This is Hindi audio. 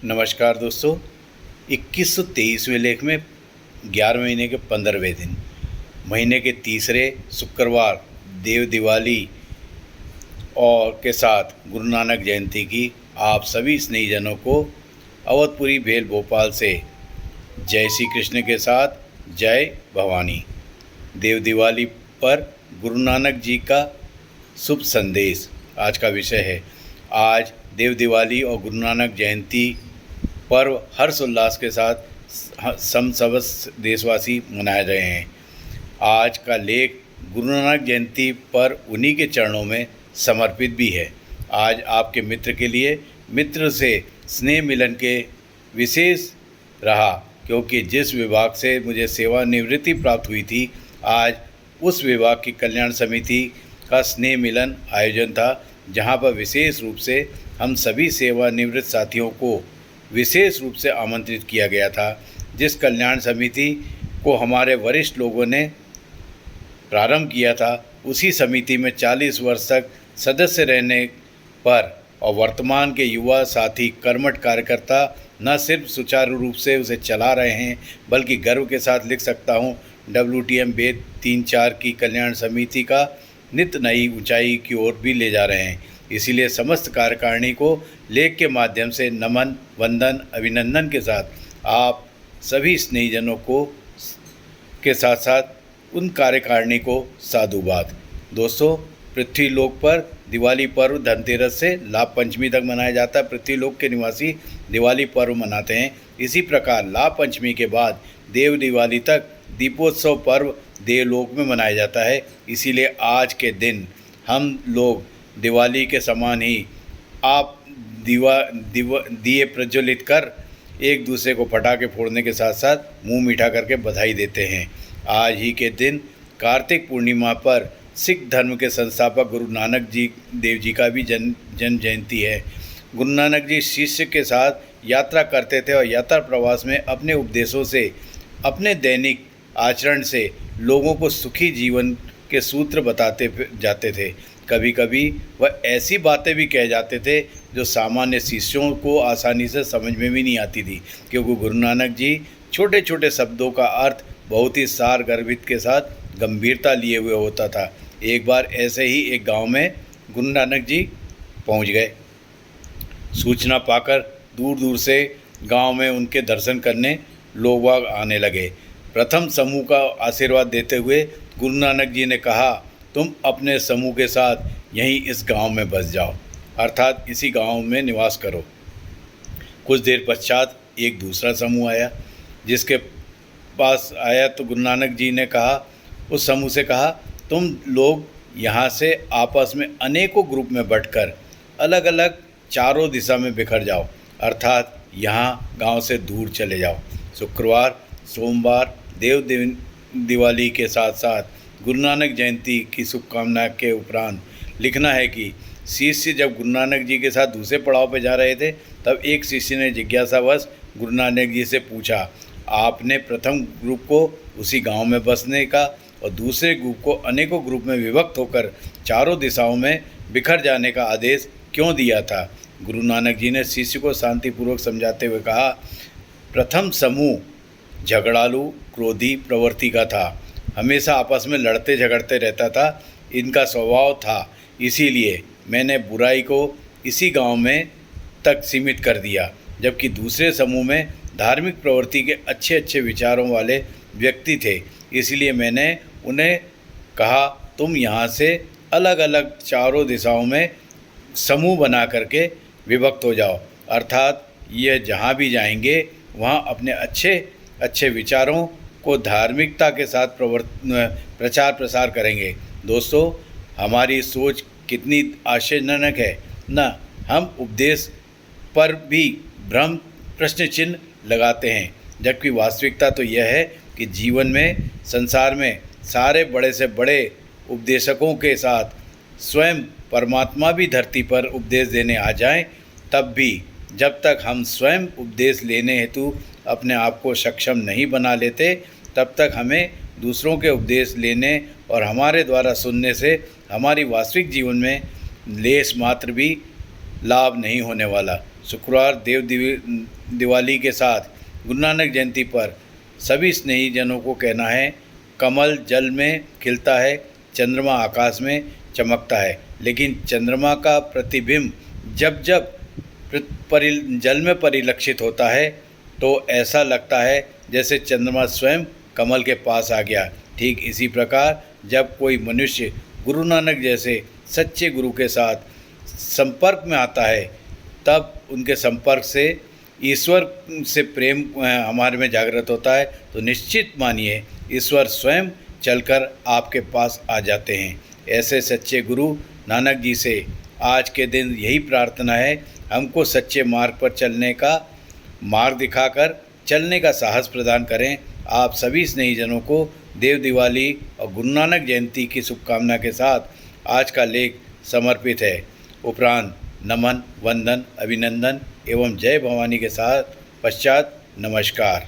नमस्कार दोस्तों। 2123वें लेख में 11 महीने के 15वें दिन, महीने के तीसरे शुक्रवार, देव दिवाली और के साथ गुरु नानक जयंती की आप सभी स्नेहीजनों को अवधपुरी भेल भोपाल से जय श्री कृष्ण के साथ जय भवानी। देव दिवाली पर गुरु नानक जी का शुभ संदेश आज का विषय है। आज देव दिवाली और गुरु नानक जयंती पर्व हर्षोल्लास के साथ सब देशवासी मना रहे हैं। आज का लेख गुरु नानक जयंती पर उन्हीं के चरणों में समर्पित भी है। आज आपके मित्र के लिए मित्र से स्नेह मिलन के विशेष रहा, क्योंकि जिस विभाग से मुझे सेवानिवृत्ति प्राप्त हुई थी, आज उस विभाग की कल्याण समिति का स्नेह मिलन आयोजन था, जहां पर विशेष रूप से हम सभी सेवानिवृत्त साथियों को विशेष रूप से आमंत्रित किया गया था। जिस कल्याण समिति को हमारे वरिष्ठ लोगों ने प्रारंभ किया था, उसी समिति में 40 वर्ष तक सदस्य रहने पर और वर्तमान के युवा साथी कर्मठ कार्यकर्ता न सिर्फ सुचारू रूप से उसे चला रहे हैं, बल्कि गर्व के साथ लिख सकता हूँ, WTM वेद 3-4 की कल्याण समिति का नित नई ऊंचाई की ओर भी ले जा रहे हैं। इसीलिए समस्त कार्यकारिणी को लेख के माध्यम से नमन, वंदन, अभिनंदन के साथ आप सभी स्नेहीजनों को के साथ साथ उन कार्यकारिणी को साधुवाद। दोस्तों, पृथ्वी लोक पर दिवाली पर्व धनतेरस से लाभ पंचमी तक मनाया जाता है। पृथ्वी लोक के निवासी दिवाली पर्व मनाते हैं। इसी प्रकार लाभ पंचमी के बाद देव दिवाली तक दीपोत्सव पर्व देवलोक में मनाया जाता है। इसीलिए आज के दिन हम लोग दिवाली के समान ही आप दिए प्रज्वलित कर एक दूसरे को पटाखे फोड़ने के साथ साथ मुंह मीठा करके बधाई देते हैं। आज ही के दिन कार्तिक पूर्णिमा पर सिख धर्म के संस्थापक गुरु नानक जी देव जी का भी जन्म जयंती है। गुरु नानक जी शिष्य के साथ यात्रा करते थे और यात्रा प्रवास में अपने उपदेशों से, अपने दैनिक आचरण से लोगों को सुखी जीवन के सूत्र बताते जाते थे। कभी कभी वह ऐसी बातें भी कह जाते थे जो सामान्य शिष्यों को आसानी से समझ में भी नहीं आती थी, क्योंकि गुरु नानक जी छोटे छोटे शब्दों का अर्थ बहुत ही सार गर्भित के साथ गंभीरता लिए हुए होता था। एक बार ऐसे ही एक गांव में गुरु नानक जी पहुंच गए। सूचना पाकर दूर दूर से गांव में उनके दर्शन करने लोग आने लगे। प्रथम समूह का आशीर्वाद देते हुए गुरु नानक जी ने कहा, तुम अपने समूह के साथ यहीं इस गांव में बस जाओ, अर्थात इसी गांव में निवास करो। कुछ देर पश्चात एक दूसरा समूह आया। जिसके पास आया तो गुरु नानक जी ने कहा, उस समूह से कहा, तुम लोग यहाँ से आपस में अनेकों ग्रुप में बंटकर अलग अलग चारों दिशा में बिखर जाओ, अर्थात यहाँ गांव से दूर चले जाओ। शुक्रवार, सोमवार देव दिवाली के साथ साथ गुरु नानक जयंती की शुभकामना के उपरांत लिखना है कि शिष्य जब गुरु नानक जी के साथ दूसरे पड़ाव पर जा रहे थे, तब एक शिष्य ने जिज्ञासावश गुरु नानक जी से पूछा, आपने प्रथम ग्रुप को उसी गांव में बसने का और दूसरे ग्रुप को अनेकों ग्रुप में विभक्त होकर चारों दिशाओं में बिखर जाने का आदेश क्यों दिया था? गुरु नानक जी ने शिष्य को शांतिपूर्वक समझाते हुए कहा, प्रथम समूह झगड़ालू, क्रोधी प्रवृत्ति का था, हमेशा आपस में लड़ते झगड़ते रहता था, इनका स्वभाव था। इसीलिए मैंने बुराई को इसी गांव में तक सीमित कर दिया, जबकि दूसरे समूह में धार्मिक प्रवृत्ति के अच्छे अच्छे विचारों वाले व्यक्ति थे। इसलिए मैंने उन्हें कहा, तुम यहाँ से अलग अलग चारों दिशाओं में समूह बना करके विभक्त हो जाओ, अर्थात ये जहाँ भी जाएंगे वहाँ अपने अच्छे विचारों को धार्मिकता के साथ प्रचार प्रसार करेंगे। दोस्तों, हमारी सोच कितनी आश्चर्यजनक है ना। हम उपदेश पर भी भ्रम प्रश्न चिन्ह लगाते हैं, जबकि वास्तविकता तो यह है कि जीवन में, संसार में सारे बड़े से बड़े उपदेशकों के साथ स्वयं परमात्मा भी धरती पर उपदेश देने आ जाएं, तब भी जब तक हम स्वयं उपदेश लेने हेतु अपने आप को सक्षम नहीं बना लेते, तब तक हमें दूसरों के उपदेश लेने और हमारे द्वारा सुनने से हमारी वास्तविक जीवन में लेश मात्र भी लाभ नहीं होने वाला। शुक्रवार दिवाली के साथ गुरु नानक जयंती पर सभी स्नेही जनों को कहना है, कमल जल में खिलता है, चंद्रमा आकाश में चमकता है, लेकिन चंद्रमा का प्रतिबिंब जब जब जल में परिलक्षित होता है तो ऐसा लगता है जैसे चंद्रमा स्वयं कमल के पास आ गया। ठीक इसी प्रकार जब कोई मनुष्य गुरु नानक जैसे सच्चे गुरु के साथ संपर्क में आता है, तब उनके संपर्क से ईश्वर से प्रेम हमारे में जागृत होता है, तो निश्चित मानिए ईश्वर स्वयं चलकर आपके पास आ जाते हैं। ऐसे सच्चे गुरु नानक जी से आज के दिन यही प्रार्थना है, हमको सच्चे मार्ग पर चलने का मार्ग दिखाकर चलने का साहस प्रदान करें। आप सभी स्नेहीजनों को देव दिवाली और गुरु नानक जयंती की शुभकामना के साथ आज का लेख समर्पित है। उपरांत नमन, वंदन, अभिनंदन एवं जय भवानी के साथ पश्चात नमस्कार।